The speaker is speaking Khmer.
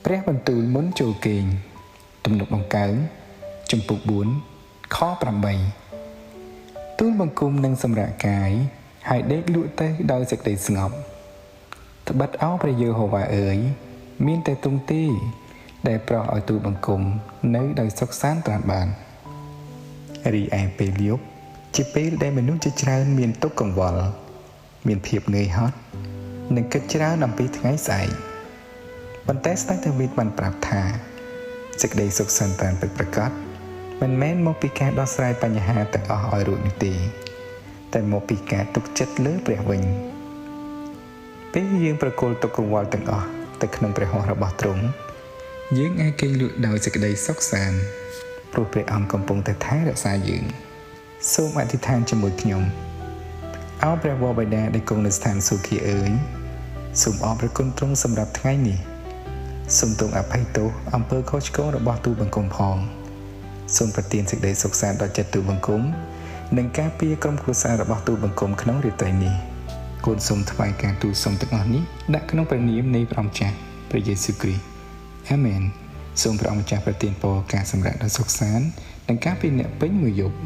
ព្រះបន្ទូលមុនចូលគេងទំនុកបង្កើងជំពូក4ខ8ទូលបង្គំនឹងសម្រាប់កាយហើយដេកលក់ទៅដោយសេចក្តីស្ងប់ត្បិតអោព្រះយេហូវ៉ាអើយមានតែទ្រង់ទេដែលប្រោសឲ្យទូលបង្គំនៅដោយសុខសាន្តត្រានបានរីឯពេលយប់ជាពេលដែលមនុស្សជាច្រើនមានទុក្ខកង្វល់មានភាពនឿយហត់និងគិតច្រើនអំពីថ្ងៃស្អែកប៉ុន្តែស្ដេចដាវីតបានប្រាប់ថាសេចក្តីសុខសាន្តត្រានពិតប្រាកដមិនមែនមកពីការដោះស្រាយបញ្ហាទាំងអស់ឲ្យរួចនោះទេតែមកពីការទុកចិត្តលើព្រះវិញពេលយើងប្រគល់ទុក្ខកង្វល់ទាំងអស់ទៅក្នុងព្រះហស្ថរបស់ទ្រង់យើងអាចគេងលក់ដោយសេចក្តីសុខសាន្តព្រោះព្រះអង្គកំពុងតែថែរក្សាយើងសូមអធិដ្ឋានជាមួយខ្ញុំអោព្រះវរបិតាដែលគង់នៅស្ថានសួគ៌អើយសូមអរព្រគុណទ្រង់សម្រាប់ថ្ងៃនេះសូមទ្រង់អភ័យទោសអំពើខុសឆ្គងរបស់ទូលបង្គំផងសូមប្រទានសេចក្តីសុខសាន្តដល់ចិត្តទូលបង្គំនិងការពារក្រុមគ្រួសាររបស់ទូលបង្គំក្នុងរាត្រីនេះកូនសូមថ្វាយការទូលសុំទាំងអស់នេះដាក់ក្នុងព្រះនាមនៃព្រះម្ចាស់ព្រះយេស៊ូវគ្រីស្ទអាមែនសូមព្រះអង្គម្ចាស់ប្រទានពរការសម្រាប់ដល់សុខសាន្តនិងការពារអ្នកពេញមួយយប់